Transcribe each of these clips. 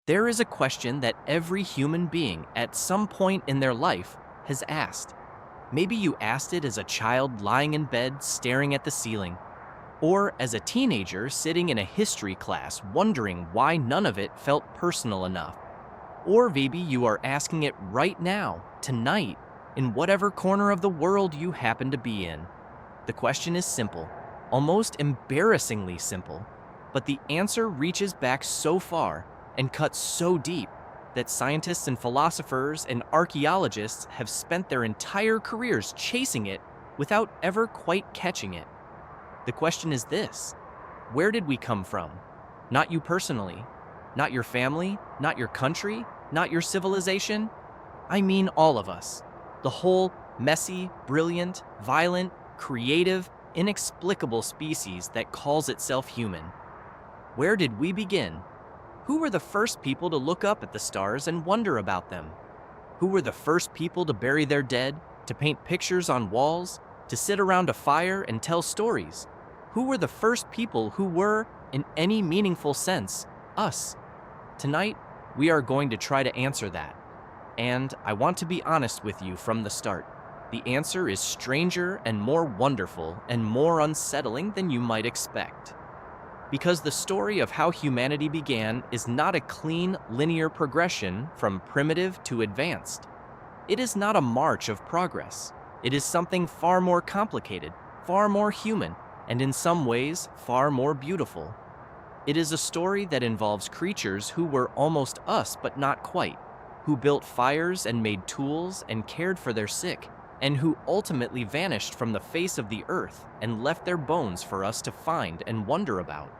There is a question that every human being at some point in their life has asked. Maybe you asked it as a child lying in bed staring at the ceiling, or as a teenager sitting in a history class wondering why none of it felt personal enough. Or maybe you are asking it right now, tonight, in whatever corner of the world you happen to be in. The question is simple, almost embarrassingly simple, but the answer reaches back so far and cuts so deep that scientists and philosophers and archaeologists have spent their entire careers chasing it without ever quite catching it. The question is this: where did we come from? Not you personally, not your family, not your country, not your civilization. I mean all of us. The whole messy, brilliant, violent, creative, inexplicable species that calls itself human. Where did we begin? Who were the first people to look up at the stars and wonder about them? Who were the first people to bury their dead, to paint pictures on walls, to sit around a fire and tell stories? Who were the first people who were, in any meaningful sense, us? Tonight, we are going to try to answer that. And I want to be honest with you from the start. The answer is stranger and more wonderful and more unsettling than you might expect. Because the story of how humanity began is not a clean, linear progression from primitive to advanced. It is not a march of progress. It is something far more complicated, far more human, and in some ways, far more beautiful. It is a story that involves creatures who were almost us but not quite, who built fires and made tools and cared for their sick, and who ultimately vanished from the face of the earth and left their bones for us to find and wonder about.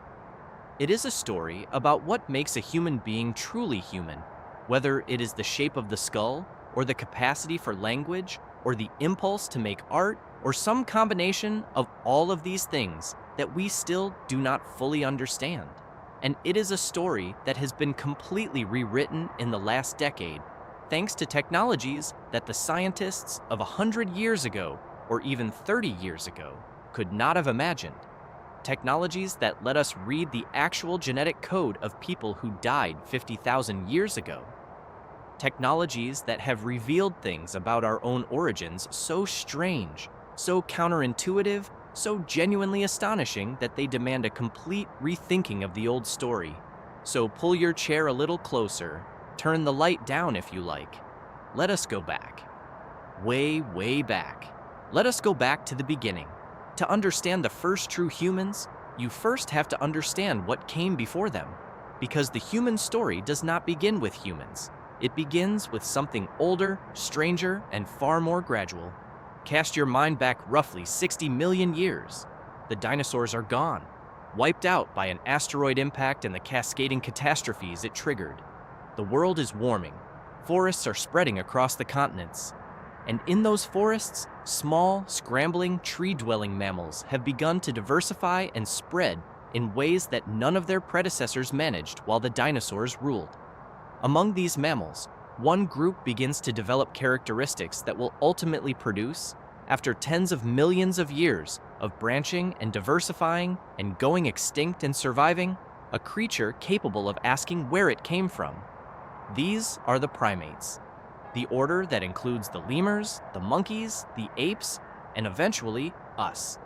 It is a story about what makes a human being truly human, whether it is the shape of the skull, or the capacity for language, or the impulse to make art, or some combination of all of these things that we still do not fully understand. And it is a story that has been completely rewritten in the last decade, thanks to technologies that the scientists of 100 years ago, or even 30 years ago, could not have imagined. Technologies that let us read the actual genetic code of people who died 50,000 years ago. Technologies that have revealed things about our own origins so strange, so counterintuitive, so genuinely astonishing that they demand a complete rethinking of the old story. So pull your chair a little closer, turn the light down if you like. Let us go back. Way, way back. Let us go back to the beginning. To understand the first true humans, you first have to understand what came before them. Because the human story does not begin with humans. It begins with something older, stranger, and far more gradual. Cast your mind back roughly 60 million years. The dinosaurs are gone, wiped out by an asteroid impact and the cascading catastrophes it triggered. The world is warming. Forests are spreading across the continents. And in those forests, small, scrambling, tree-dwelling mammals have begun to diversify and spread in ways that none of their predecessors managed while the dinosaurs ruled. Among these mammals, one group begins to develop characteristics that will ultimately produce, after tens of millions of years of branching and diversifying and going extinct and surviving, a creature capable of asking where it came from. These are the primates. The order that includes the lemurs, the monkeys, the apes, and eventually us.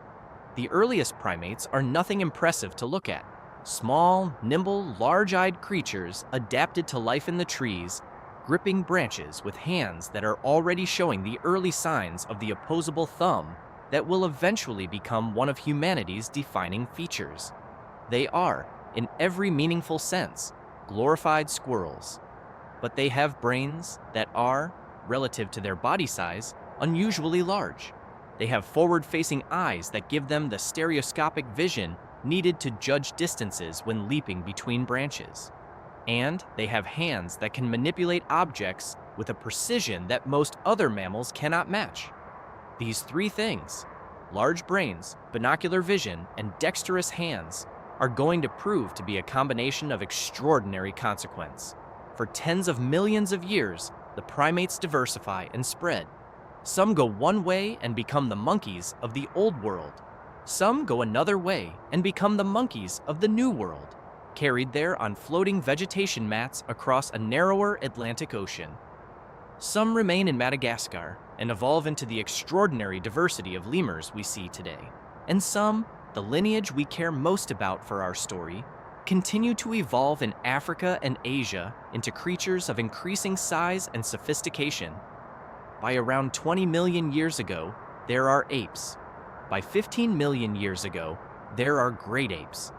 The earliest primates are nothing impressive to look at. Small, nimble, large-eyed creatures adapted to life in the trees, gripping branches with hands that are already showing the early signs of the opposable thumb that will eventually become one of humanity's defining features. They are, in every meaningful sense, glorified squirrels. But they have brains that are, relative to their body size, unusually large. They have forward-facing eyes that give them the stereoscopic vision needed to judge distances when leaping between branches. And they have hands that can manipulate objects with a precision that most other mammals cannot match. These three things, large brains, binocular vision, and dexterous hands, are going to prove to be a combination of extraordinary consequence. For tens of millions of years, the primates diversify and spread. Some go one way and become the monkeys of the old world. Some go another way and become the monkeys of the new world. carried there on floating vegetation mats across a narrower Atlantic Ocean. Some remain in Madagascar and evolve into the extraordinary diversity of lemurs we see today. And some, the lineage we care most about for our story, continue to evolve in Africa and Asia into creatures of increasing size and sophistication. By around 20 million years ago, there are apes. By 15 million years ago, there are great apes,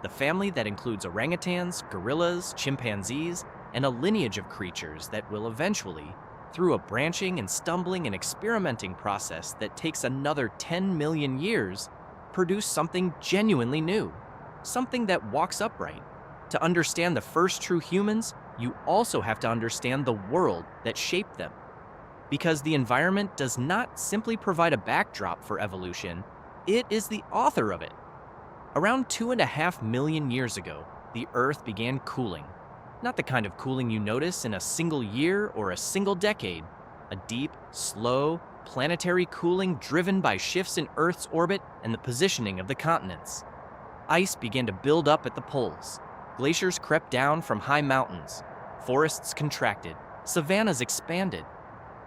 the family that includes orangutans, gorillas, chimpanzees, and a lineage of creatures that will eventually, through a branching and stumbling and experimenting process that takes another 10 million years, produce something genuinely new, something that walks upright. To understand the first true humans, you also have to understand the world that shaped them. Because the environment does not simply provide a backdrop for evolution, it is the author of it. Around 2.5 million years ago, the Earth began cooling. Not the kind of cooling you notice in a single year or a single decade, a deep, slow, planetary cooling driven by shifts in Earth's orbit and the positioning of the continents. Ice began to build up at the poles. Glaciers crept down from high mountains. Forests contracted. Savannas expanded.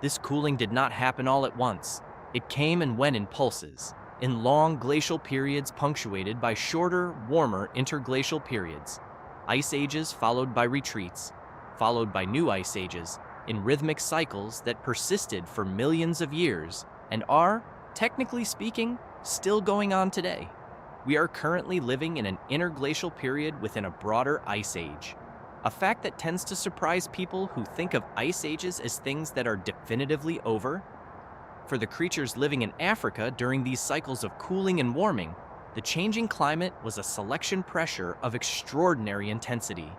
This cooling did not happen all at once. It came and went in pulses, in long glacial periods punctuated by shorter, warmer interglacial periods. Ice ages followed by retreats, followed by new ice ages, in rhythmic cycles that persisted for millions of years and are, technically speaking, still going on today. We are currently living in an interglacial period within a broader ice age, a fact that tends to surprise people who think of ice ages as things that are definitively over. For the creatures living in Africa during these cycles of cooling and warming, the changing climate was a selection pressure of extraordinary intensity.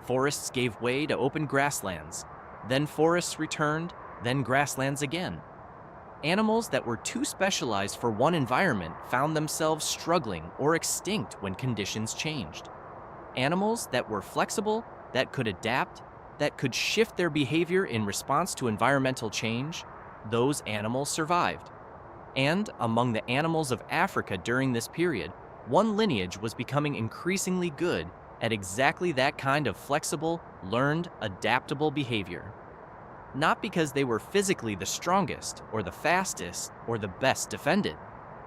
Forests gave way to open grasslands, then forests returned, then grasslands again. Animals that were too specialized for one environment found themselves struggling or extinct when conditions changed. Animals that were flexible, that could adapt, that could shift their behavior in response to environmental change, those animals survived. And among the animals of Africa during this period, one lineage was becoming increasingly good at exactly that kind of flexible, learned, adaptable behavior. Not because they were physically the strongest, or the fastest, or the best defended,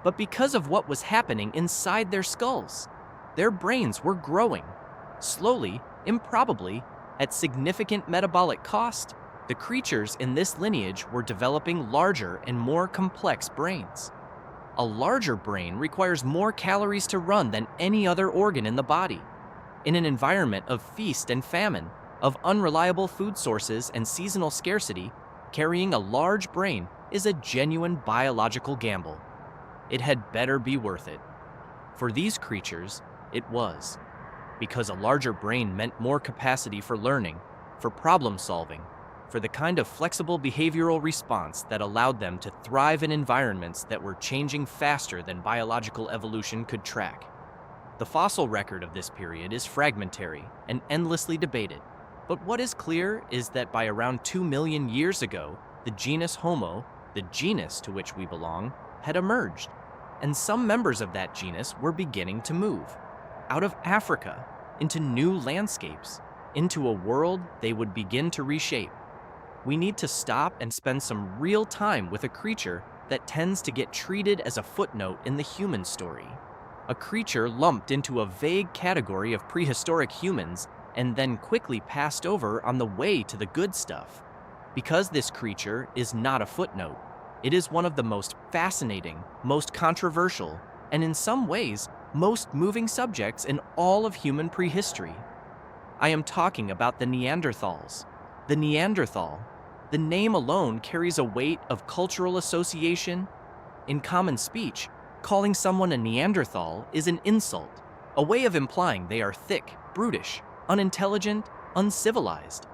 but because of what was happening inside their skulls. Their brains were growing. Slowly, improbably, at significant metabolic cost, the creatures in this lineage were developing larger and more complex brains. A larger brain requires more calories to run than any other organ in the body. In an environment of feast and famine, of unreliable food sources and seasonal scarcity, carrying a large brain is a genuine biological gamble. It had better be worth it. For these creatures, it was. Because a larger brain meant more capacity for learning, for problem solving, for the kind of flexible behavioral response that allowed them to thrive in environments that were changing faster than biological evolution could track. The fossil record of this period is fragmentary and endlessly debated, but what is clear is that by around 2 million years ago, the genus Homo, the genus to which we belong, had emerged, and some members of that genus were beginning to move out of Africa into new landscapes, into a world they would begin to reshape. We need to stop and spend some real time with a creature that tends to get treated as a footnote in the human story. A creature lumped into a vague category of prehistoric humans and then quickly passed over on the way to the good stuff. Because this creature is not a footnote, it is one of the most fascinating, most controversial, and in some ways, most moving subjects in all of human prehistory. I am talking about the Neanderthals. The Neanderthal. The name alone carries a weight of cultural association. In common speech, calling someone a Neanderthal is an insult, a way of implying they are thick, brutish, unintelligent, uncivilized.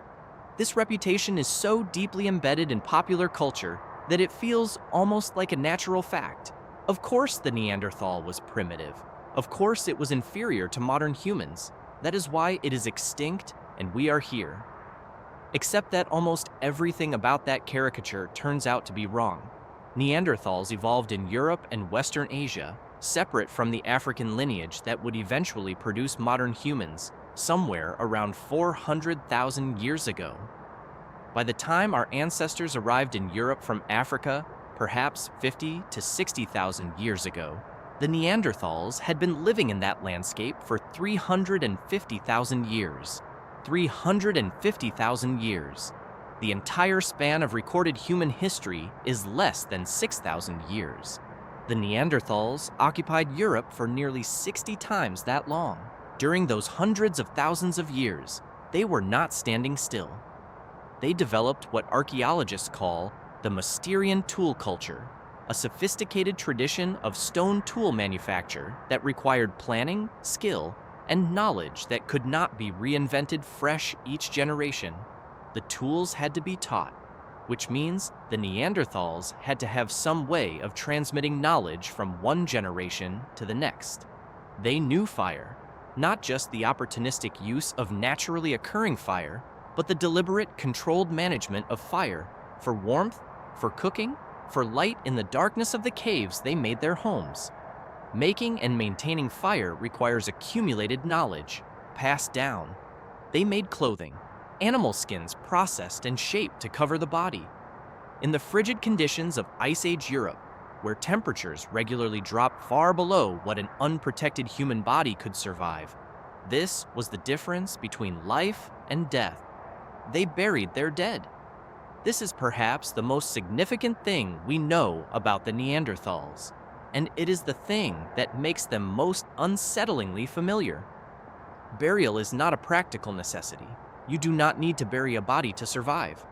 This reputation is so deeply embedded in popular culture that it feels almost like a natural fact. Of course the Neanderthal was primitive. Of course it was inferior to modern humans. That is why it is extinct and we are here. Except that almost everything about that caricature turns out to be wrong. Neanderthals evolved in Europe and Western Asia, separate from the African lineage that would eventually produce modern humans, somewhere around 400,000 years ago. By the time our ancestors arrived in Europe from Africa, perhaps 50 to 60,000 years ago, the Neanderthals had been living in that landscape for 350,000 years. 350,000 years. The entire span of recorded human history is less than 6,000 years. The Neanderthals occupied Europe for nearly 60 times that long. During those hundreds of thousands of years, they were not standing still. They developed what archaeologists call the Mysterian tool culture, a sophisticated tradition of stone tool manufacture that required planning, skill, and knowledge that could not be reinvented fresh each generation. The tools had to be taught, which means the Neanderthals had to have some way of transmitting knowledge from one generation to the next. They knew fire, not just the opportunistic use of naturally occurring fire, but the deliberate, controlled management of fire for warmth, for cooking, for light in the darkness of the caves they made their homes. Making and maintaining fire requires accumulated knowledge, passed down. They made clothing, animal skins processed and shaped to cover the body. In the frigid conditions of Ice Age Europe, where temperatures regularly dropped far below what an unprotected human body could survive, this was the difference between life and death. They buried their dead. This is perhaps the most significant thing we know about the Neanderthals, and it is the thing that makes them most unsettlingly familiar. Burial is not a practical necessity. You do not need to bury a body to survive.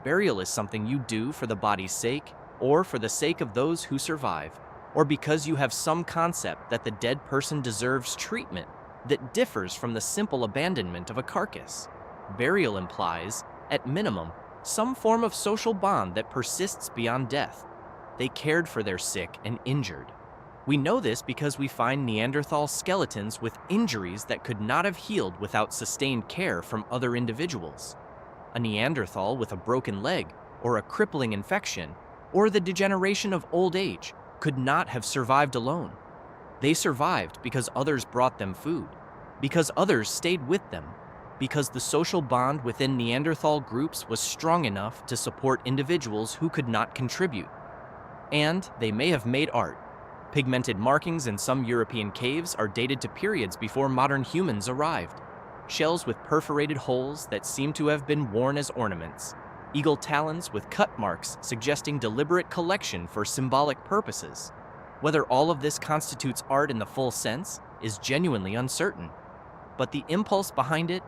Burial is something you do for the body's sake, or for the sake of those who survive, or because you have some concept that the dead person deserves treatment that differs from the simple abandonment of a carcass. Burial implies, at minimum, some form of social bond that persists beyond death. They cared for their sick and injured. We know this because we find Neanderthal skeletons with injuries that could not have healed without sustained care from other individuals. A Neanderthal with a broken leg, or a crippling infection, or the degeneration of old age could not have survived alone. They survived because others brought them food, because others stayed with them, because the social bond within Neanderthal groups was strong enough to support individuals who could not contribute. And they may have made art. Pigmented markings in some European caves are dated to periods before modern humans arrived. Shells with perforated holes that seem to have been worn as ornaments. Eagle talons with cut marks suggesting deliberate collection for symbolic purposes. Whether all of this constitutes art in the full sense is genuinely uncertain. But the impulse behind it,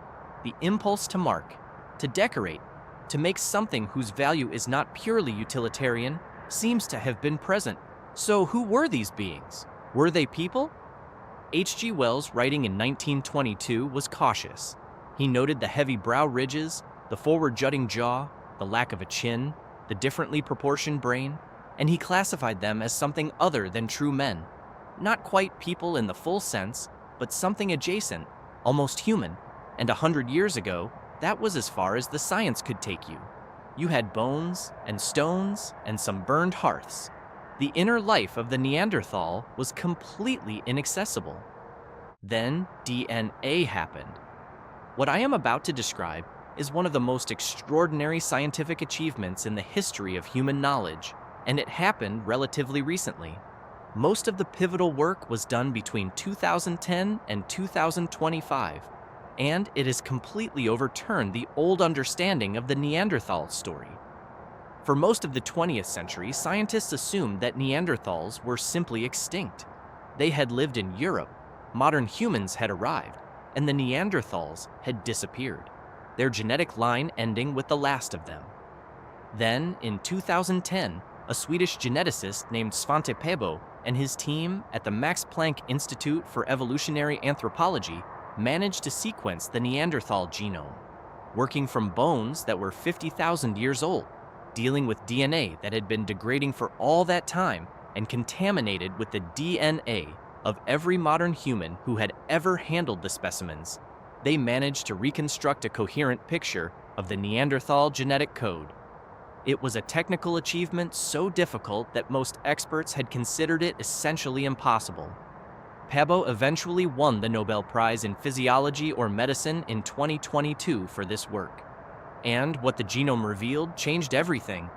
the impulse to mark, to decorate, to make something whose value is not purely utilitarian, seems to have been present. So who were these beings? Were they people? H.G. Wells, writing in 1922, was cautious. He noted the heavy brow ridges, the forward-jutting jaw, the lack of a chin, the differently proportioned brain, and he classified them as something other than true men. Not quite people in the full sense, but something adjacent, almost human. And 100 years ago, that was as far as the science could take you. You had bones and stones and some burned hearths. The inner life of the Neanderthal was completely inaccessible. Then DNA happened. What I am about to describe is one of the most extraordinary scientific achievements in the history of human knowledge, and it happened relatively recently. Most of the pivotal work was done between 2010 and 2025, and it has completely overturned the old understanding of the Neanderthal story. For most of the 20th century, scientists assumed that Neanderthals were simply extinct. They had lived in Europe, modern humans had arrived, and the Neanderthals had disappeared, their genetic line ending with the last of them. Then, in 2010, a Swedish geneticist named Svante Pääbo and his team at the Max Planck Institute for Evolutionary Anthropology managed to sequence the Neanderthal genome, working from bones that were 50,000 years old, dealing with DNA that had been degrading for all that time and contaminated with the DNA of every modern human who had ever handled the specimens. They managed to reconstruct a coherent picture of the Neanderthal genetic code. It was a technical achievement so difficult that most experts had considered it essentially impossible. Pabo eventually won the Nobel Prize in Physiology or Medicine in 2022 for this work. And what the genome revealed changed everything.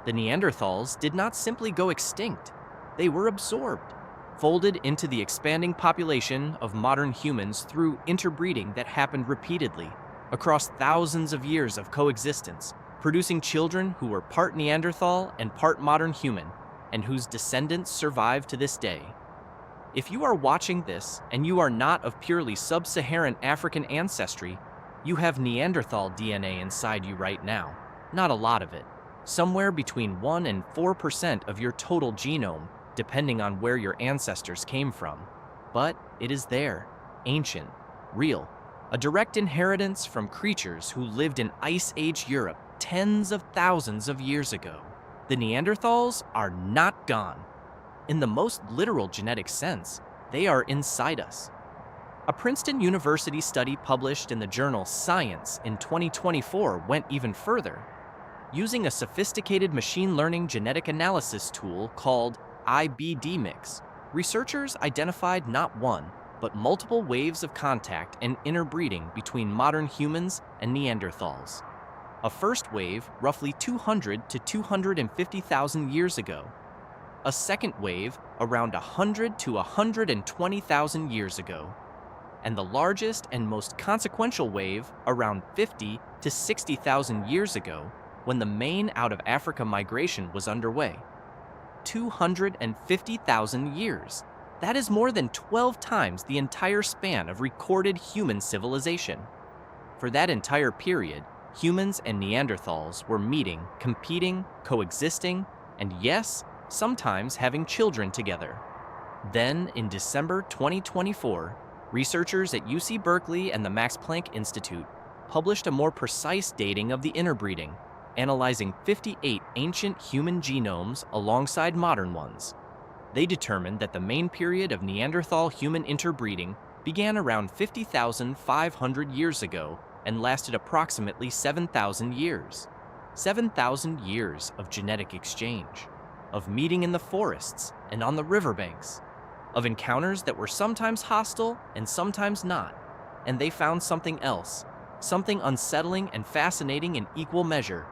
The Neanderthals did not simply go extinct, they were absorbed, folded into the expanding population of modern humans through interbreeding that happened repeatedly across thousands of years of coexistence, producing children who were part Neanderthal and part modern human, and whose descendants survive to this day. If you are watching this and you are not of purely sub-Saharan African ancestry, you have Neanderthal DNA inside you right now. Not a lot of it. Somewhere between 1 and 4% of your total genome, depending on where your ancestors came from. But it is there, ancient, real, a direct inheritance from creatures who lived in Ice Age Europe tens of thousands of years ago. The Neanderthals are not gone. In the most literal genetic sense, they are inside us. A Princeton University study published in the journal Science in 2024 went even further. Using a sophisticated machine learning genetic analysis tool called IBDMix, researchers identified not one, but multiple waves of contact and interbreeding between modern humans and Neanderthals. A first wave roughly 200 to 250,000 years ago. A second wave around 100 to 120,000 years ago. And the largest and most consequential wave around 50 to 60,000 years ago, when the main out of Africa migration was underway. 250,000 years. That is more than 12 times the entire span of recorded human civilization. For that entire period, humans and Neanderthals were meeting, competing, coexisting, and yes, sometimes having children together. Then, in December 2024, researchers at UC Berkeley and the Max Planck Institute published a more precise dating of the interbreeding, analyzing 58 ancient human genomes alongside modern ones. They determined that the main period of Neanderthal-human interbreeding began around 50,500 years ago and lasted approximately 7,000 years. 7,000 years of genetic exchange, of meeting in the forests and on the riverbanks, of encounters that were sometimes hostile and sometimes not, and they found something else, something unsettling and fascinating in equal measure.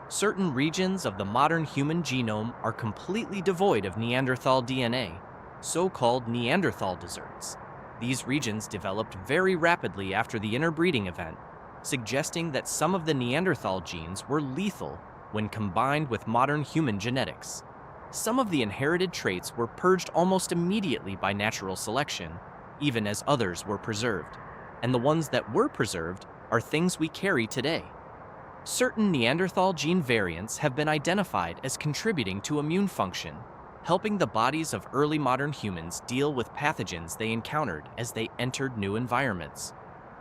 Certain regions of the modern human genome are completely devoid of Neanderthal DNA, so-called Neanderthal deserts. These regions developed very rapidly after the interbreeding event, suggesting that some of the Neanderthal genes were lethal when combined with modern human genetics. Some of the inherited traits were purged almost immediately by natural selection, even as others were preserved. And the ones that were preserved are things we carry today. Certain Neanderthal gene variants have been identified as contributing to immune function, helping the bodies of early modern humans deal with pathogens they encountered as they entered new environments.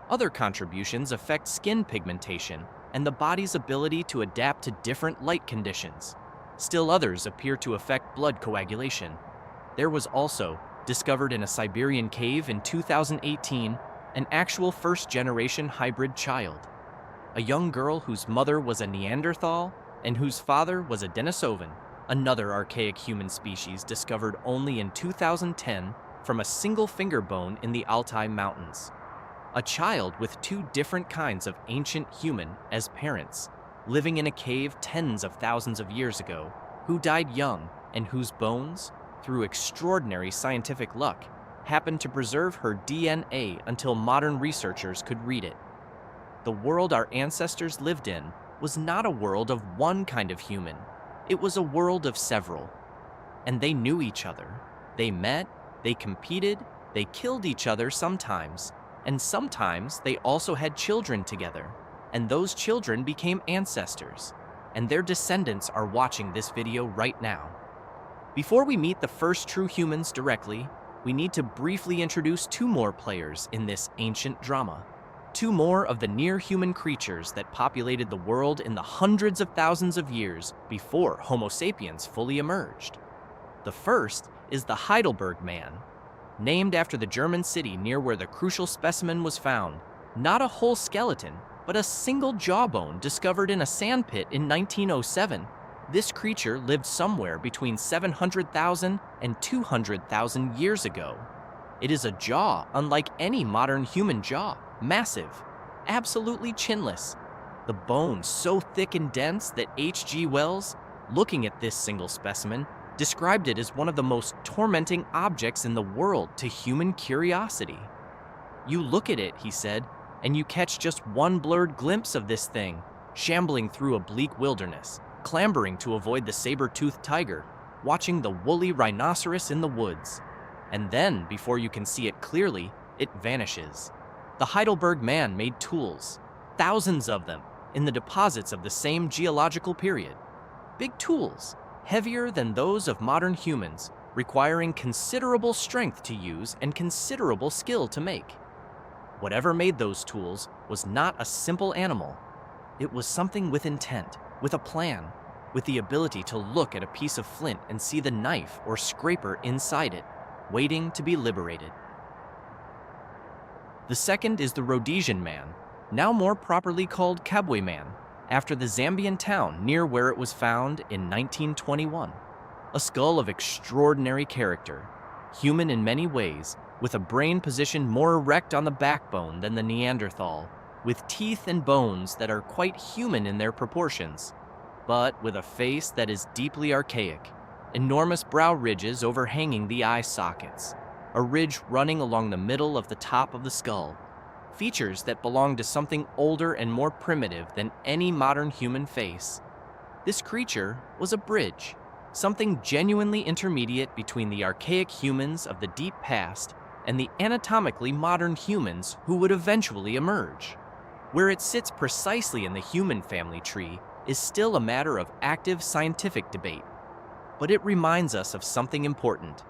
Other contributions affect skin pigmentation and the body's ability to adapt to different light conditions. Still others appear to affect blood coagulation. There was also, discovered in a Siberian cave in 2018, an actual first-generation hybrid child. A young girl whose mother was a Neanderthal and whose father was a Denisovan, another archaic human species discovered only in 2010 from a single finger bone in the Altai Mountains. A child with two different kinds of ancient human as parents, living in a cave tens of thousands of years ago, who died young and whose bones, through extraordinary scientific luck, happened to preserve her DNA until modern researchers could read it. The world our ancestors lived in was not a world of one kind of human. It was a world of several. And they knew each other. They met, they competed, they killed each other sometimes, and sometimes they also had children together. And those children became ancestors, and their descendants are watching this video right now. Before we meet the first true humans directly, we need to briefly introduce two more players in this ancient drama. Two more of the near-human creatures that populated the world in the hundreds of thousands of years before Homo sapiens fully emerged. The first is the Heidelberg man, named after the German city near where the crucial specimen was found. Not a whole skeleton, but a single jawbone discovered in a sandpit in 1907. This creature lived somewhere between 700,000 and 200,000 years ago. It is a jaw unlike any modern human jaw, massive, absolutely chinless. The bone so thick and dense that H.G. Wells, looking at this single specimen, described it as one of the most tormenting objects in the world to human curiosity. You look at it, he said, and you catch just one blurred glimpse of this thing, shambling through a bleak wilderness, clambering to avoid the saber-toothed tiger, watching the woolly rhinoceros in the woods. And then, before you can see it clearly, it vanishes. The Heidelberg man made tools, thousands of them, in the deposits of the same geological period. Big tools, heavier than those of modern humans, requiring considerable strength to use and considerable skill to make. Whatever made those tools was not a simple animal. It was something with intent, with a plan, with the ability to look at a piece of flint and see the knife or scraper inside it, waiting to be liberated. The second is the Rhodesian man, now more properly called Kabwe man, after the Zambian town near where it was found in 1921. A skull of extraordinary character, human in many ways, with a brain positioned more erect on the backbone than the Neanderthal, with teeth and bones that are quite human in their proportions, but with a face that is deeply archaic, enormous brow ridges overhanging the eye sockets, a ridge running along the middle of the top of the skull, features that belong to something older and more primitive than any modern human face. This creature was a bridge, something genuinely intermediate between the archaic humans of the deep past and the anatomically modern humans who would eventually emerge. Where it sits precisely in the human family tree is still a matter of active scientific debate, but it reminds us of something important.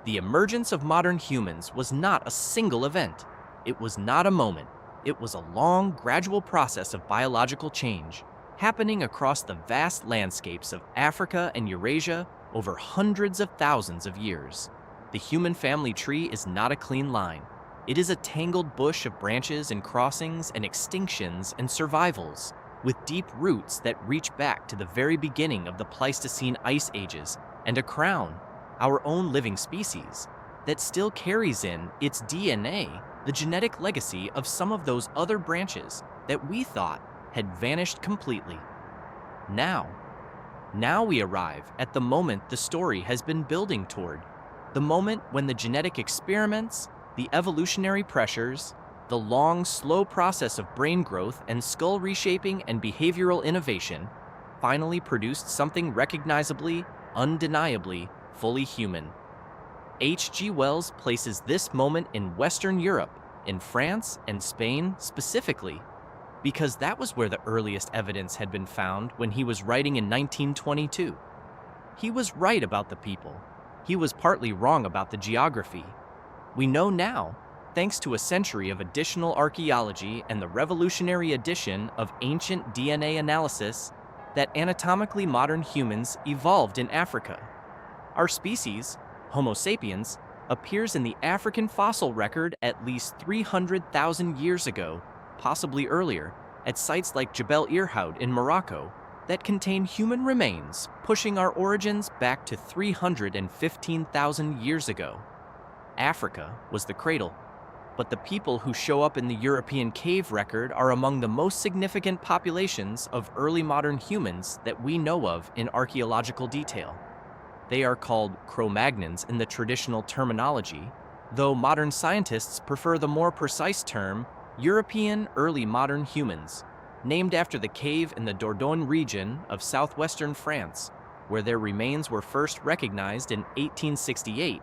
The emergence of modern humans was not a single event. It was not a moment. It was a long, gradual process of biological change, happening across the vast landscapes of Africa and Eurasia over hundreds of thousands of years. The human family tree is not a clean line. It is a tangled bush of branches and crossings and extinctions and survivals, with deep roots that reach back to the very beginning of the Pleistocene ice ages, and a crown, our own living species, that still carries in its DNA the genetic legacy of some of those other branches that we thought had vanished completely. Now we arrive at the moment the story has been building toward, the moment when the genetic experiments, the evolutionary pressures, the long, slow process of brain growth and skull reshaping and behavioral innovation finally produced something recognizably, undeniably, fully human. H.G. Wells places this moment in Western Europe, in France and Spain specifically, because that was where the earliest evidence had been found when he was writing in 1922. He was right about the people. He was partly wrong about the geography. We know now, thanks to a century of additional archaeology and the revolutionary addition of ancient DNA analysis, that anatomically modern humans evolved in Africa. Our species, Homo sapiens, appears in the African fossil record at least 300,000 years ago, possibly earlier, at sites like Jebel Irhoud in Morocco, that contain human remains pushing our origins back to 315,000 years ago. Africa was the cradle, but the people who show up in the European cave record are among the most significant populations of early modern humans that we know of in archaeological detail. They are called Cro-Magnons in the traditional terminology, though modern scientists prefer the more precise term European early modern humans, named after the cave in the Dordogne region of southwestern France, where their remains were first recognized in 1868,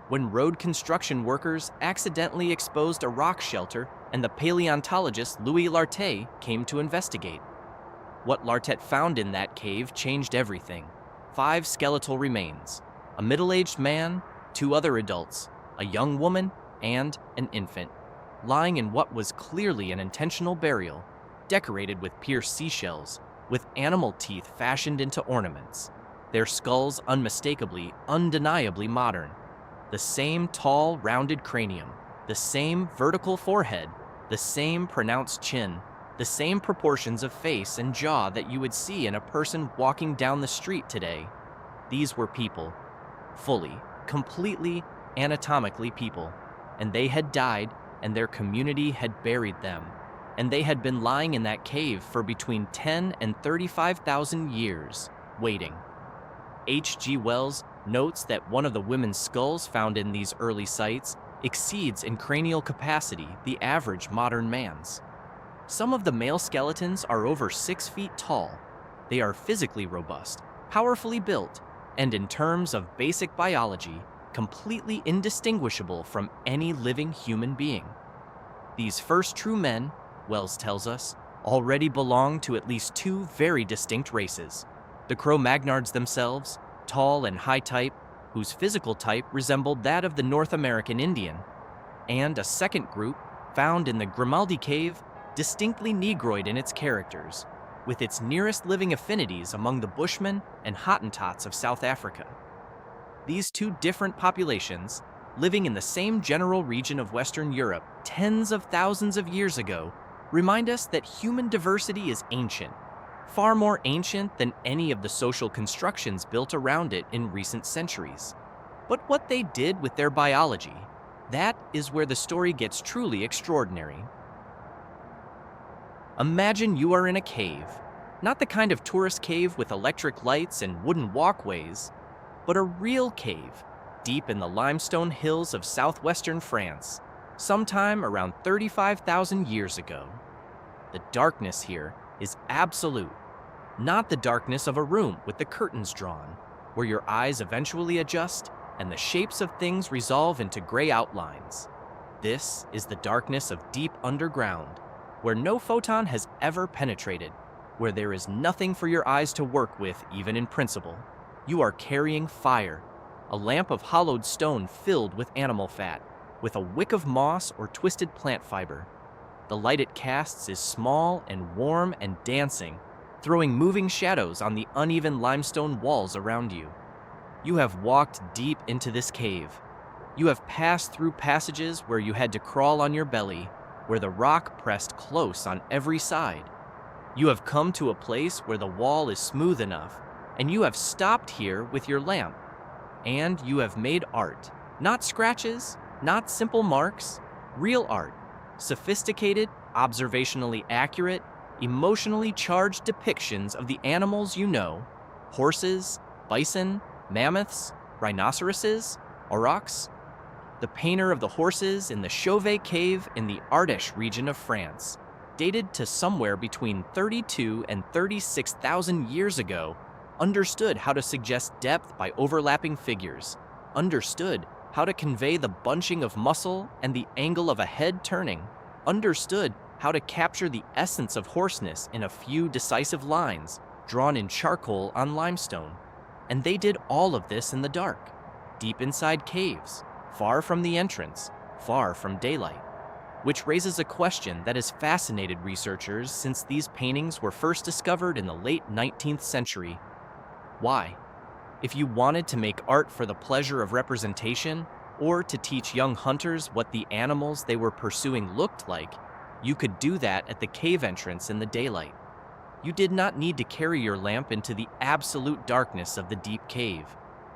when road construction workers accidentally exposed a rock shelter and the paleontologist Louis Lartet came to investigate. What Lartet found in that cave changed everything. 5 skeletal remains, a middle-aged man, 2 other adults, a young woman, and an infant, lying in what was clearly an intentional burial, decorated with pierced seashells, with animal teeth fashioned into ornaments, their skulls unmistakably, undeniably modern. The same tall, rounded cranium, the same vertical forehead, the same pronounced chin, the same proportions of face and jaw that you would see in a person walking down the street today. These were people, fully, completely, anatomically people. and they had died, and their community had buried them, and they had been lying in that cave for between 10 and 35,000 years, waiting. H.G. Wells notes that one of the women's skulls found in these early sites exceeds in cranial capacity the average modern man's. Some of the male skeletons are over 6 feet tall. They are physically robust, powerfully built, and in terms of basic biology, completely indistinguishable from any living human being. These first true men, Wells tells us, already belong to at least 2 very distinct races. The Cro-Magnards themselves, tall and high type, whose physical type resembled that of the North American Indian, and a second group, found in the Grimaldi Cave, distinctly Negroid in its characters, with its nearest living affinities among the Bushmen and Hottentots of South Africa. These 2 different populations, living in the same general region of Western Europe tens of thousands of years ago, remind us that human diversity is ancient, far more ancient than any of the social constructions built around it in recent centuries. But what they did with their biology, that is where the story gets truly extraordinary. Imagine you are in a cave, not the kind of tourist cave with electric lights and wooden walkways, but a real cave, deep in the limestone hills of southwestern France, sometime around 35,000 years ago. The darkness here is absolute, not the darkness of a room with the curtains drawn, where your eyes eventually adjust and the shapes of things resolve into gray outlines. This is the darkness of deep underground, where no photon has ever penetrated, where there is nothing for your eyes to work with even in principle. You are carrying fire, a lamp of hollowed stone filled with animal fat, with a wick of moss or twisted plant fiber. The light it casts is small and warm and dancing, throwing moving shadows on the uneven limestone walls around you. You have walked deep into this cave. You have passed through passages where you had to crawl on your belly, where the rock pressed close on every side. You have come to a place where the wall is smooth enough, and you have stopped here with your lamp. And you have made art. Not scratches, not simple marks, real art. Sophisticated, observationally accurate, emotionally charged depictions of the animals you know: horses, bison, mammoths, rhinoceroses, aurochs. The painter of the horses in the Chauvet Cave in the Ardèche region of France, dated to somewhere between 32 and 36,000 years ago, understood how to suggest depth by overlapping figures, understood how to convey the bunching of muscle and the angle of a head turning, understood how to capture the essence of hoarseness in a few decisive lines drawn in charcoal on limestone. And they did all of this in the dark, deep inside caves, far from the entrance, far from daylight. Which raises a question that has fascinated researchers since these paintings were first discovered in the late 19th century. Why? If you wanted to make art for the pleasure of representation, or to teach young hunters what the animals they were pursuing looked like, you could do that at the cave entrance in the daylight. You did not need to carry your lamp into the absolute darkness of the deep cave,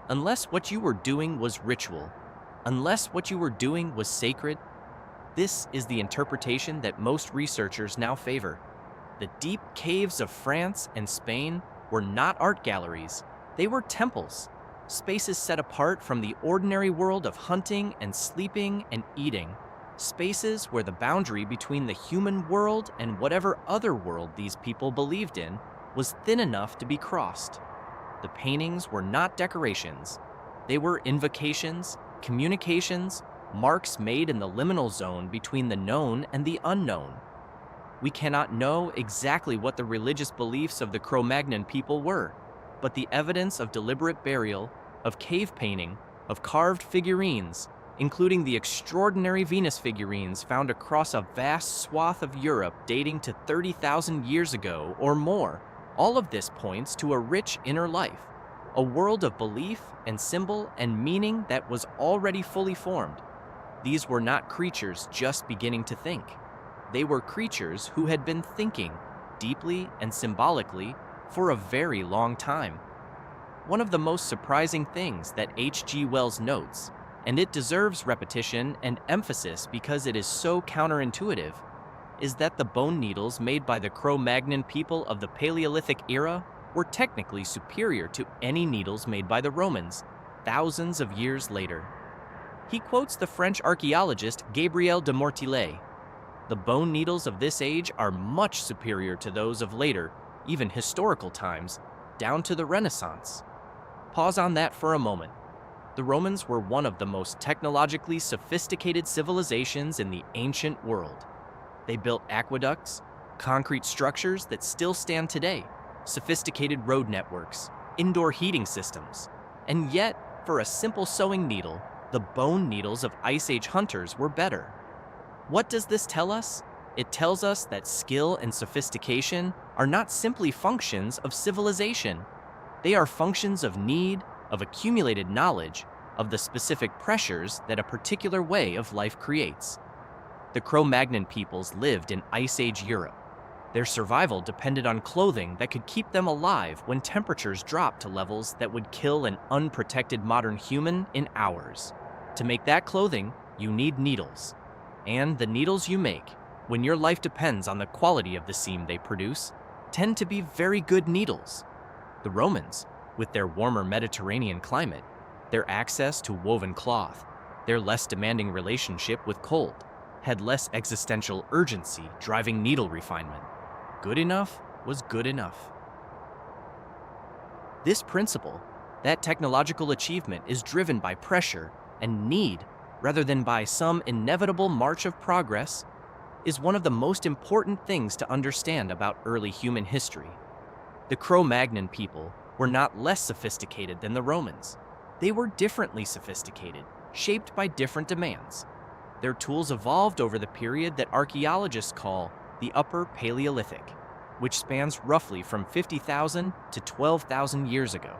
unless what you were doing was ritual, unless what you were doing was sacred. This is the interpretation that most researchers now favor. The deep caves of France and Spain were not art galleries, they were temples, spaces set apart from the ordinary world of hunting and sleeping and eating, spaces where the boundary between the human world and whatever other world these people believed in was thin enough to be crossed. The paintings were not decorations, they were invocations, communications, marks made in the liminal zone between the known and the unknown. We cannot know exactly what the religious beliefs of the Cro-Magnon people were, but the evidence of deliberate burial, of cave painting, of carved figurines, including the extraordinary Venus figurines found across a vast swath of Europe dating to 30,000 years ago or more, all of this points to a rich inner life, a world of belief and symbol and meaning that was already fully formed. These were not creatures just beginning to think. They were creatures who had been thinking, deeply and symbolically, for a very long time. One of the most surprising things that H.G. Wells notes, and it deserves repetition and emphasis because it is so counterintuitive, is that the bone needles made by the Cro-Magnon people of the Paleolithic era were technically superior to any needles made by the Romans thousands of years later. He quotes the French archaeologist Gabriel de Mortillet. The bone needles of this age are much superior to those of later, even historical times, down to the Renaissance. Pause on that for a moment. The Romans were one of the most technologically sophisticated civilizations in the ancient world. They built aqueducts, concrete structures that still stand today, sophisticated road networks, indoor heating systems, and yet, for a simple sewing needle, the bone needles of Ice Age hunters were better. What does this tell us? It tells us that skill and sophistication are not simply functions of civilization. They are functions of need, of accumulated knowledge, of the specific pressures that a particular way of life creates. The Cro-Magnon peoples lived in Ice Age Europe. Their survival depended on clothing that could keep them alive when temperatures dropped to levels that would kill an unprotected modern human in hours. To make that clothing, you need needles. And the needles you make, when your life depends on the quality of the seam they produce, tend to be very good needles. The Romans, with their warmer Mediterranean climate, their access to woven cloth, their less demanding relationship with cold, had less existential urgency driving needle refinement. Good enough was good enough. This principle, that technological achievement is driven by pressure and need rather than by some inevitable march of progress, is one of the most important things to understand about early human history. The Cro-Magnon people were not less sophisticated than the Romans. They were differently sophisticated, shaped by different demands. Their tools evolved over the period that archaeologists call the Upper Paleolithic, which spans roughly from 50,000 to 12,000 years ago.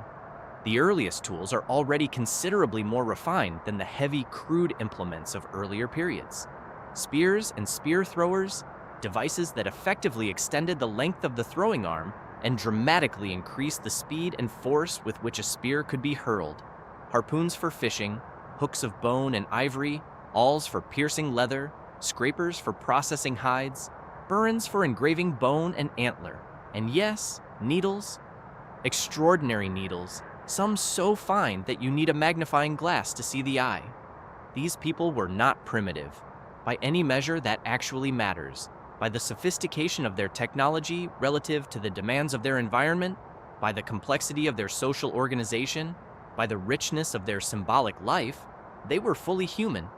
The earliest tools are already considerably more refined than the heavy, crude implements of earlier periods. Spears and spear throwers, devices that effectively extended the length of the throwing arm and dramatically increased the speed and force with which a spear could be hurled. Harpoons for fishing, hooks of bone and ivory, awls for piercing leather, scrapers for processing hides, burins for engraving bone and antler, and yes, needles. Extraordinary needles, some so fine that you need a magnifying glass to see the eye. These people were not primitive, by any measure that actually matters, by the sophistication of their technology relative to the demands of their environment, by the complexity of their social organization, by the richness of their symbolic life. They were fully human,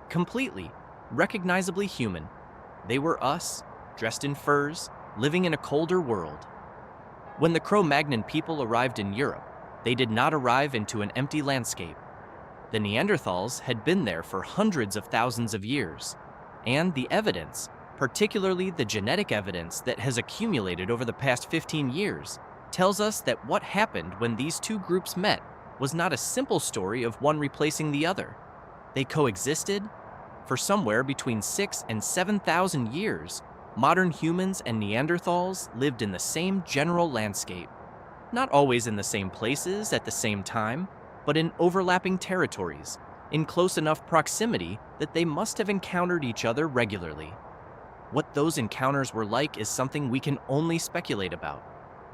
completely, recognizably human. They were us, dressed in furs, living in a colder world. When the Cro-Magnon people arrived in Europe, they did not arrive into an empty landscape. The Neanderthals had been there for hundreds of thousands of years, and the evidence, particularly the genetic evidence that has accumulated over the past 15 years, tells us that what happened when these two groups met was not a simple story of one replacing the other. They coexisted. For somewhere between 6,000 and 7,000 years, modern humans and Neanderthals lived in the same general landscape. Not always in the same places at the same time, but in overlapping territories, in close enough proximity that they must have encountered each other regularly. What those encounters were like is something we can only speculate about.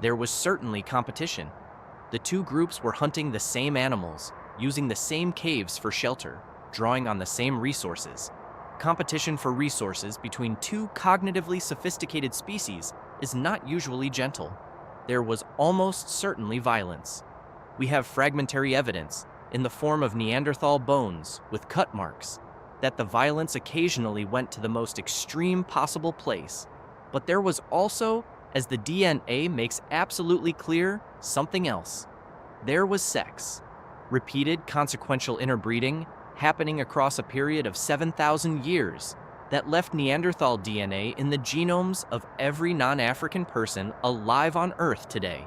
There was certainly competition. The two groups were hunting the same animals, using the same caves for shelter, drawing on the same resources. Competition for resources between two cognitively sophisticated species is not usually gentle. There was almost certainly violence. We have fragmentary evidence, in the form of Neanderthal bones with cut marks, that the violence occasionally went to the most extreme possible place. But there was also, as the DNA makes absolutely clear, something else. There was sex. Repeated consequential interbreeding happening across a period of 7,000 years that left Neanderthal DNA in the genomes of every non-African person alive on Earth today.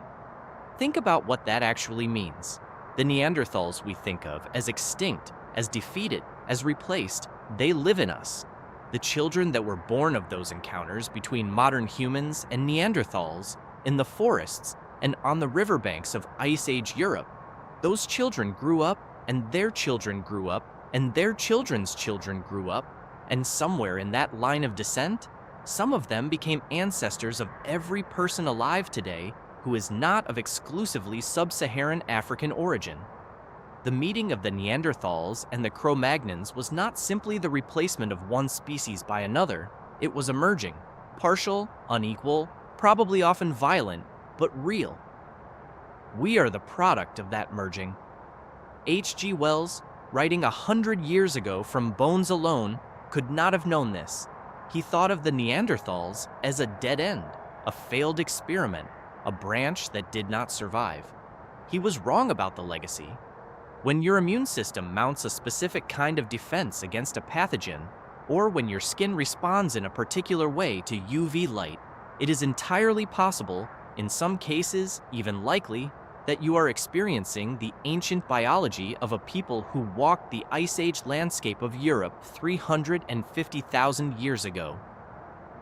Think about what that actually means. The Neanderthals we think of as extinct, as defeated, as replaced, they live in us. The children that were born of those encounters between modern humans and Neanderthals in the forests and on the riverbanks of Ice Age Europe, those children grew up and their children grew up and their children's children grew up, and somewhere in that line of descent, some of them became ancestors of every person alive today who is not of exclusively sub-Saharan African origin. The meeting of the Neanderthals and the Cro-Magnons was not simply the replacement of one species by another, it was emerging, partial, unequal, probably often violent, but real. We are the product of that merging. H.G. Wells, writing 100 years ago from bones alone, could not have known this. He thought of the Neanderthals as a dead end, a failed experiment, a branch that did not survive. He was wrong about the legacy. When your immune system mounts a specific kind of defense against a pathogen, or when your skin responds in a particular way to UV light, it is entirely possible, in some cases even likely, that you are experiencing the ancient biology of a people who walked the Ice Age landscape of Europe 350,000 years ago.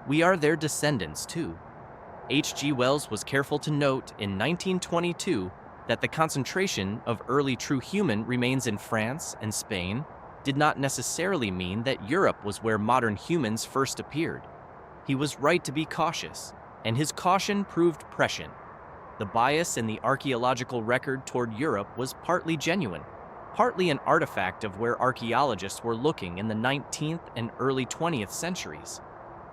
We are their descendants too. H.G. Wells was careful to note in 1922 that the concentration of early true human remains in France and Spain did not necessarily mean that Europe was where modern humans first appeared. He was right to be cautious, and his caution proved prescient. The bias in the archaeological record toward Europe was partly genuine, partly an artifact of where archaeologists were looking in the 19th and early 20th centuries.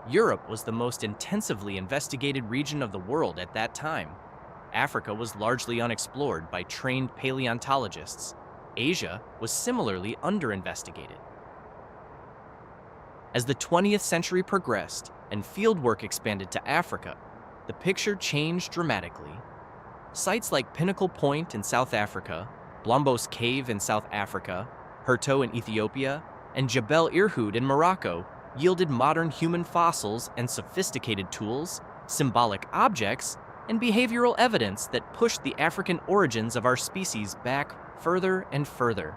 Europe was the most intensively investigated region of the world at that time. Africa was largely unexplored by trained paleontologists. Asia was similarly underinvestigated. As the 20th century progressed and fieldwork expanded to Africa, the picture changed dramatically. Sites like Pinnacle Point in South Africa, Blombos Cave in South Africa, Herto in Ethiopia, and Jebel Irhoud in Morocco yielded modern human fossils and sophisticated tools, symbolic objects, and behavioral evidence that pushed the African origins of our species back further and further.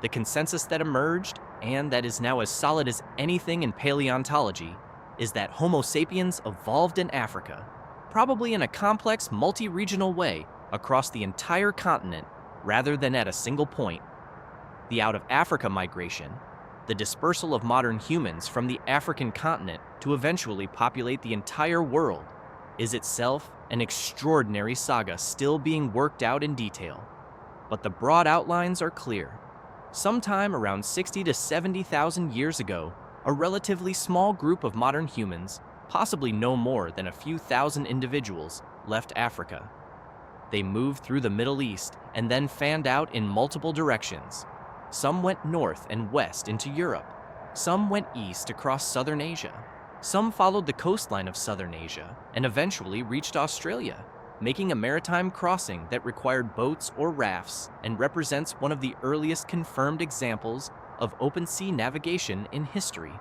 The consensus that emerged, and that is now as solid as anything in paleontology, is that Homo sapiens evolved in Africa, probably in a complex multi-regional way across the entire continent rather than at a single point. The out-of-Africa migration, the dispersal of modern humans from the African continent to eventually populate the entire world, is itself an extraordinary saga still being worked out in detail. But the broad outlines are clear. Sometime around 60 to 70,000 years ago, a relatively small group of modern humans, possibly no more than a few thousand individuals, left Africa. They moved through the Middle East and then fanned out in multiple directions. Some went north and west into Europe. Some went east across southern Asia. Some followed the coastline of southern Asia and eventually reached Australia, making a maritime crossing that required boats or rafts and represents one of the earliest confirmed examples of open sea navigation in history.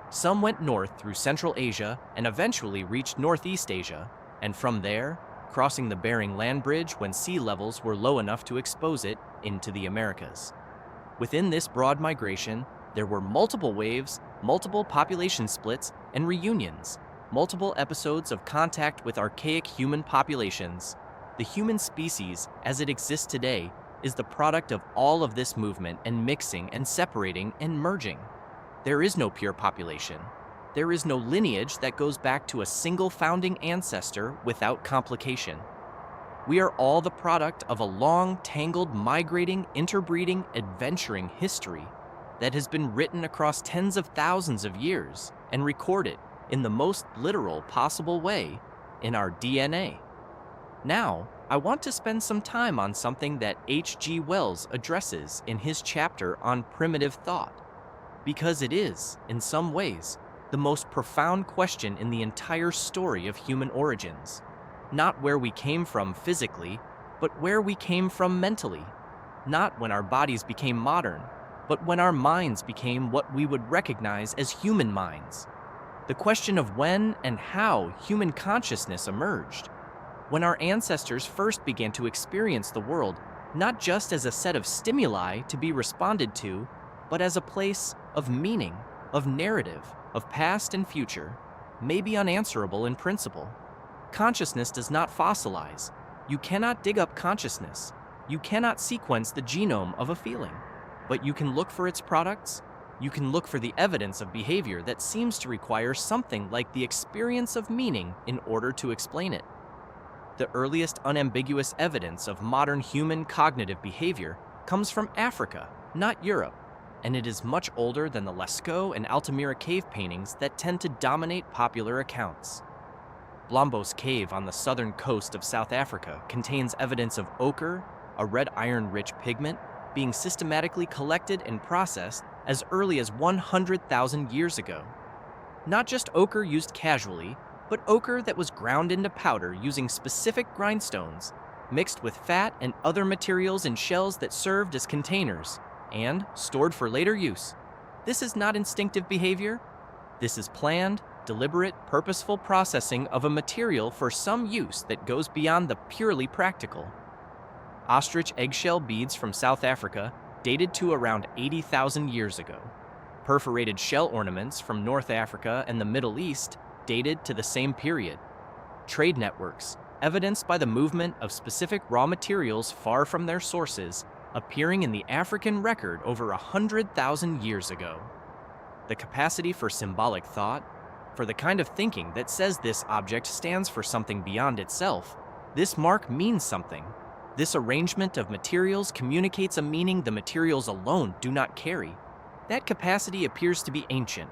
Some went north through Central Asia and eventually reached Northeast Asia, and from there, crossing the Bering Land Bridge when sea levels were low enough to expose it into the Americas. Within this broad migration, there were multiple waves, multiple population splits and reunions, multiple episodes of contact with archaic human populations. The human species, as it exists today, is the product of all of this movement and mixing and separating and merging. There is no pure population. There is no lineage that goes back to a single founding ancestor without complication. We are all the product of a long, tangled, migrating, interbreeding, adventuring history that has been written across tens of thousands of years and recorded in the most literal possible way in our DNA. Now, I want to spend some time on something that H.G. Wells addresses in his chapter on primitive thought, because it is, in some ways, the most profound question in the entire story of human origins. Not where we came from physically, but where we came from mentally. Not when our bodies became modern, but when our minds became what we would recognize as human minds. The question of when and how human consciousness emerged. When our ancestors first began to experience the world, not just as a set of stimuli to be responded to, but as a place of meaning, of narrative, of past and future, may be unanswerable in principle. Consciousness does not fossilize. You cannot dig up consciousness. You cannot sequence the genome of a feeling. But you can look for its products. You can look for the evidence of behavior that seems to require something like the experience of meaning in order to explain it. The earliest unambiguous evidence of modern human cognitive behavior comes from Africa, not Europe, and it is much older than the Lascaux and Altamira cave paintings that tend to dominate popular accounts. Blombos Cave on the southern coast of South Africa contains evidence of ochre, a red iron-rich pigment, being systematically collected and processed as early as 100,000 years ago. Not just ochre used casually, but ochre that was ground into powder using specific grindstones, mixed with fat and other materials in shells that served as containers, and stored for later use. This is not instinctive behavior. This is planned, deliberate, purposeful processing of a material for some use that goes beyond the purely practical. Ostrich eggshell beads from South Africa dated to around 80,000 years ago. Perforated shell ornaments from North Africa and the Middle East dated to the same period. Trade networks, evidenced by the movement of specific raw materials far from their sources, appearing in the African record over 100,000 years ago. The capacity for symbolic thought, for the kind of thinking that says this object stands for something beyond itself, this mark means something. This arrangement of materials communicates a meaning the materials alone do not carry. That capacity appears to be ancient,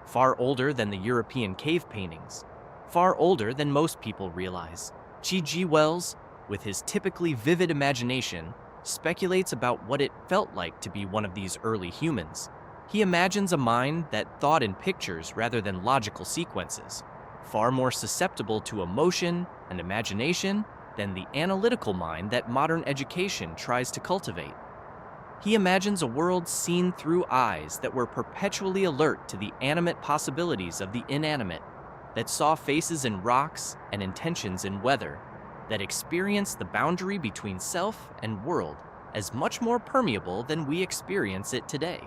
far older than the European cave paintings, far older than most people realize. G. Wells, with his typically vivid imagination, speculates about what it felt like to be one of these early humans. He imagines a mind that thought in pictures rather than logical sequences, far more susceptible to emotion and imagination than the analytical mind that modern education tries to cultivate. He imagines a world seen through eyes that were perpetually alert to the animate possibilities of the inanimate, that saw faces in rocks and intentions in weather, that experienced the boundary between self and world as much more permeable than we experience it today.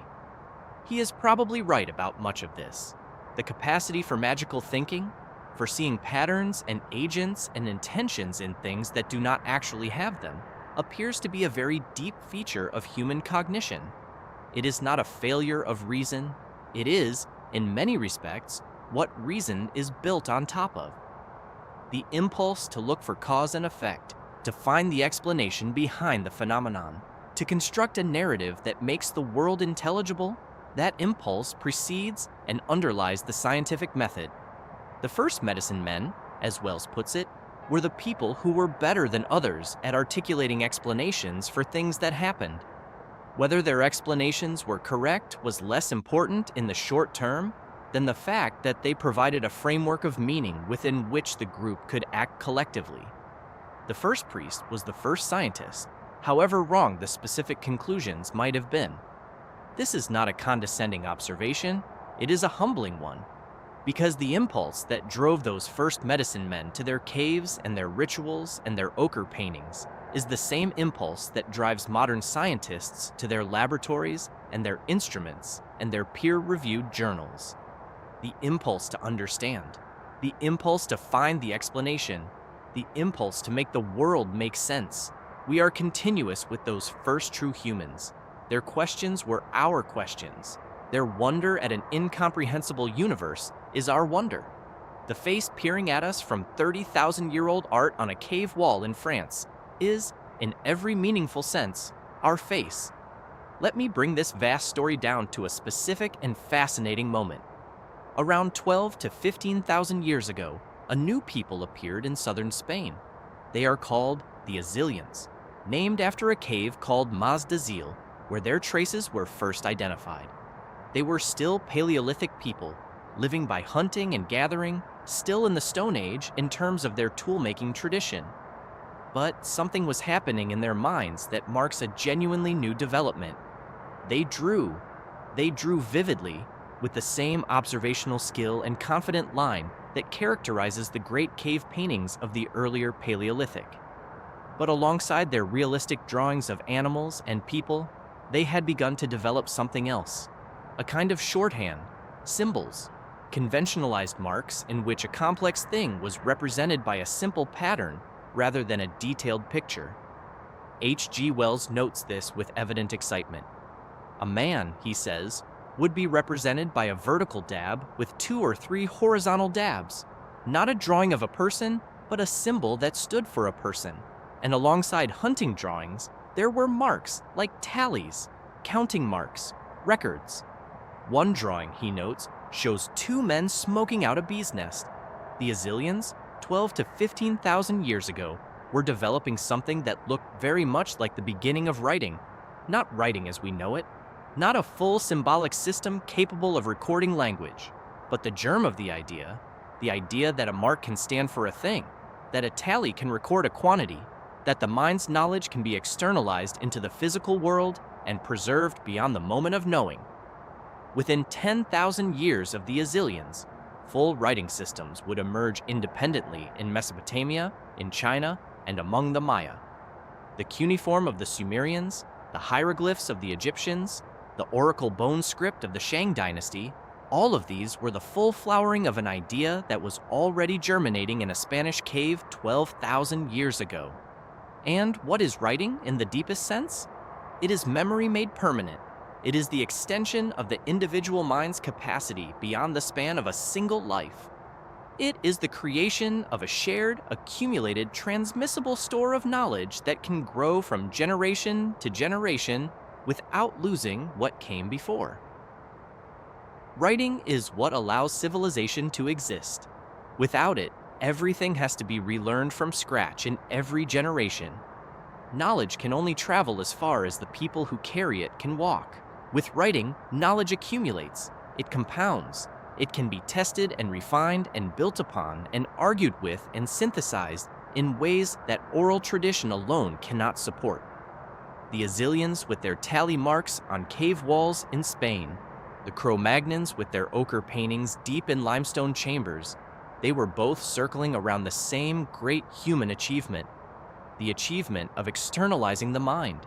He is probably right about much of this. The capacity for magical thinking, for seeing patterns and agents and intentions in things that do not actually have them, appears to be a very deep feature of human cognition. It is not a failure of reason. It is, in many respects, what reason is built on top of. The impulse to look for cause and effect, to find the explanation behind the phenomenon, to construct a narrative that makes the world intelligible, that impulse precedes and underlies the scientific method. The first medicine men, as Wells puts it, were the people who were better than others at articulating explanations for things that happened. Whether their explanations were correct was less important in the short term than the fact that they provided a framework of meaning within which the group could act collectively. The first priest was the first scientist, however wrong the specific conclusions might have been. This is not a condescending observation, it is a humbling one, because the impulse that drove those first medicine men to their caves and their rituals and their ochre paintings is the same impulse that drives modern scientists to their laboratories and their instruments and their peer-reviewed journals. The impulse to understand, the impulse to find the explanation, the impulse to make the world make sense. We are continuous with those first true humans. Their questions were our questions. Their wonder at an incomprehensible universe is our wonder. The face peering at us from 30,000-year-old art on a cave wall in France is, in every meaningful sense, our face. Let me bring this vast story down to a specific and fascinating moment. Around 12 to 15,000 years ago, a new people appeared in southern Spain. They are called the Azilians, named after a cave called Mas d'Azil, where their traces were first identified. They were still Paleolithic people, living by hunting and gathering, still in the Stone Age in terms of their tool-making tradition. But something was happening in their minds that marks a genuinely new development. They drew vividly, with the same observational skill and confident line that characterizes the great cave paintings of the earlier Paleolithic. But alongside their realistic drawings of animals and people, they had begun to develop something else, a kind of shorthand, symbols, conventionalized marks in which a complex thing was represented by a simple pattern rather than a detailed picture. H.G. Wells notes this with evident excitement. A man, he says, would be represented by a vertical dab with 2 or 3 horizontal dabs, not a drawing of a person, but a symbol that stood for a person. And alongside hunting drawings, there were marks like tallies, counting marks, records. One drawing, he notes, shows 2 men smoking out a bee's nest. The Azilians, 12 to 15,000 years ago, were developing something that looked very much like the beginning of writing. Not writing as we know it, not a full symbolic system capable of recording language, but the germ of the idea that a mark can stand for a thing, that a tally can record a quantity, that the mind's knowledge can be externalized into the physical world and preserved beyond the moment of knowing. Within 10,000 years of the Azilians, full writing systems would emerge independently in Mesopotamia, in China, and among the Maya. The cuneiform of the Sumerians, the hieroglyphs of the Egyptians, the oracle bone script of the Shang dynasty, all of these were the full flowering of an idea that was already germinating in a Spanish cave 12,000 years ago. And what is writing in the deepest sense? It is memory made permanent. It is the extension of the individual mind's capacity beyond the span of a single life. It is the creation of a shared, accumulated, transmissible store of knowledge that can grow from generation to generation without losing what came before. Writing is what allows civilization to exist. Without it, everything has to be relearned from scratch in every generation. Knowledge can only travel as far as the people who carry it can walk. With writing, knowledge accumulates, it compounds, it can be tested and refined and built upon and argued with and synthesized in ways that oral tradition alone cannot support. The Azilians with their tally marks on cave walls in Spain, the Cro-Magnons with their ochre paintings deep in limestone chambers, they were both circling around the same great human achievement, the achievement of externalizing the mind,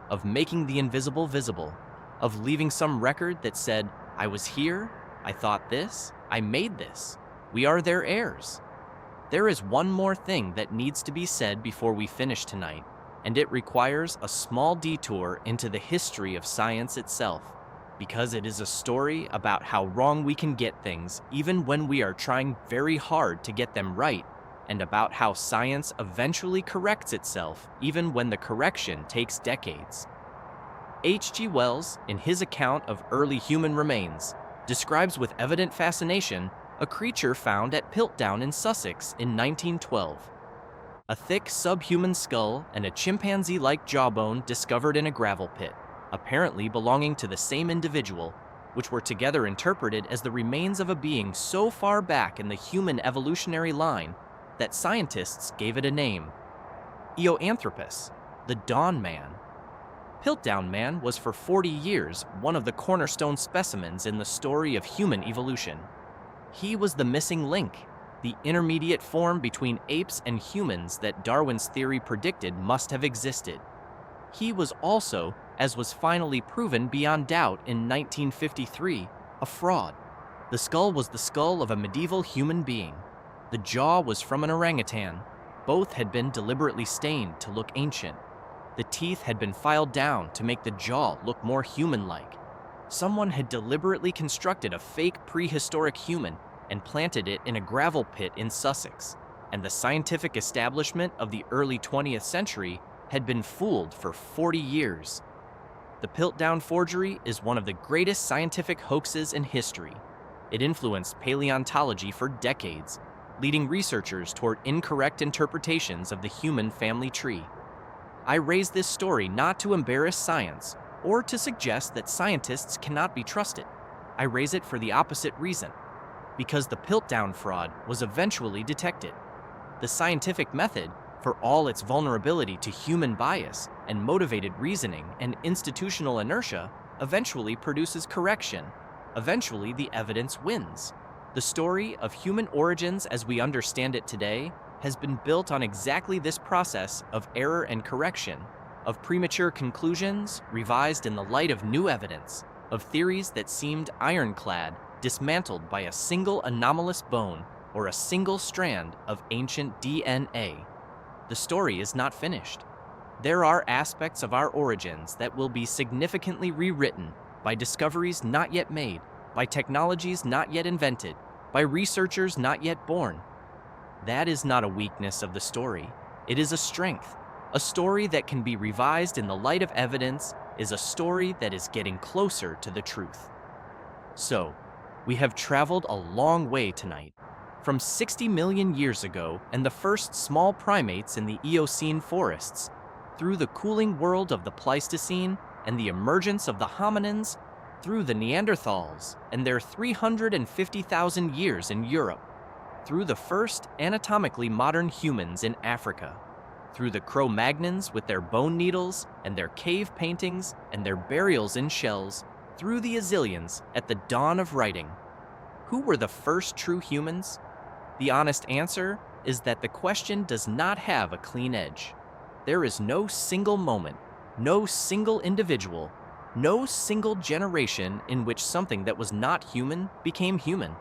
of making the invisible visible, of leaving some record that said, I was here, I thought this, I made this. We are their heirs. There is one more thing that needs to be said before we finish tonight, and it requires a small detour into the history of science itself, because it is a story about how wrong we can get things even when we are trying very hard to get them right, and about how science eventually corrects itself even when the correction takes decades. H.G. Wells, in his account of early human remains, describes with evident fascination a creature found at Piltdown in Sussex in 1912. A thick subhuman skull and a chimpanzee-like jawbone discovered in a gravel pit, apparently belonging to the same individual, which were together interpreted as the remains of a being so far back in the human evolutionary line that scientists gave it a name, Eoanthropus, the Dawn Man. Piltdown Man was for 40 years one of the cornerstone specimens in the story of human evolution. He was the missing link, the intermediate form between apes and humans that Darwin's theory predicted must have existed. He was also, as was finally proven beyond doubt in 1953, a fraud. The skull was the skull of a medieval human being. The jaw was from an orangutan. Both had been deliberately stained to look ancient. The teeth had been filed down to make the jaw look more human-like. Someone had deliberately constructed a fake prehistoric human and planted it in a gravel pit in Sussex, and the scientific establishment of the early 20th century had been fooled for 40 years. The Piltdown forgery is one of the greatest scientific hoaxes in history. It influenced paleontology for decades, leading researchers toward incorrect interpretations of the human family tree. I raise this story not to embarrass science or to suggest that scientists cannot be trusted. I raise it for the opposite reason, because the Piltdown fraud was eventually detected. The scientific method, for all its vulnerability to human bias and motivated reasoning and institutional inertia, eventually produces correction. Eventually, the evidence wins. The story of human origins as we understand it today has been built on exactly this process of error and correction, of premature conclusions revised in the light of new evidence, of theories that seemed ironclad dismantled by a single anomalous bone or a single strand of ancient DNA. The story is not finished. There are aspects of our origins that will be significantly rewritten by discoveries not yet made, by technologies not yet invented, by researchers not yet born. That is not a weakness of the story. It is a strength. A story that can be revised in the light of evidence is a story that is getting closer to the truth. So, we have traveled a long way tonight. From 60 million years ago and the first small primates in the Eocene forests, through the cooling world of the Pleistocene and the emergence of the hominins, through the Neanderthals and their 350,000 years in Europe, through the first anatomically modern humans in Africa, through the Cro-Magnons with their bone needles and their cave paintings and their burials in shells, through the Azilians at the dawn of writing. Who were the first true humans? The honest answer is that the question does not have a clean edge. There is no single moment, no single individual, no single generation in which something that was not human became human.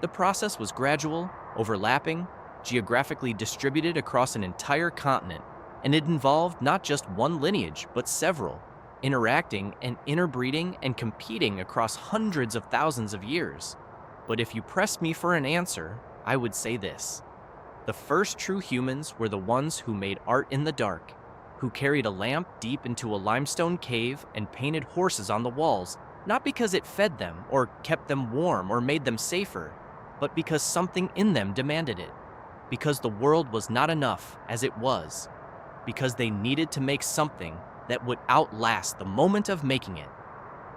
The process was gradual, overlapping, geographically distributed across an entire continent, and it involved not just one lineage, but several, interacting and interbreeding and competing across hundreds of thousands of years. But if you pressed me for an answer, I would say this. The first true humans were the ones who made art in the dark, who carried a lamp deep into a limestone cave and painted horses on the walls, not because it fed them or kept them warm or made them safer, but because something in them demanded it, because the world was not enough as it was, because they needed to make something that would outlast the moment of making it,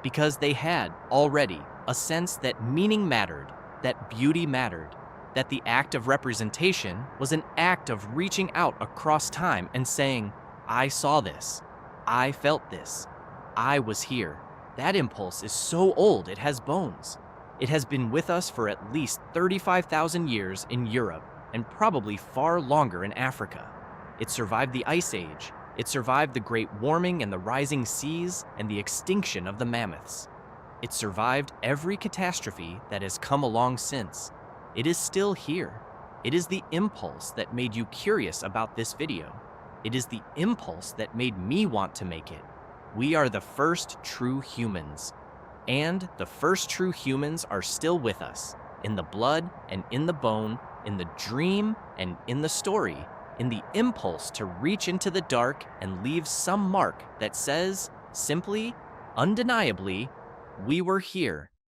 because they had already a sense that meaning mattered, that beauty mattered, that the act of representation was an act of reaching out across time and saying, I saw this, I felt this, I was here. That impulse is so old it has bones. It has been with us for at least 35,000 years in Europe and probably far longer in Africa. It survived the Ice Age. It survived the Great Warming and the rising seas and the extinction of the mammoths. It survived every catastrophe that has come along since. It is still here. It is the impulse that made you curious about this video. It is the impulse that made me want to make it. We are the first true humans. And the first true humans are still with us, in the blood and in the bone, in the dream and in the story, in the impulse to reach into the dark and leave some mark that says, simply, undeniably, we were here.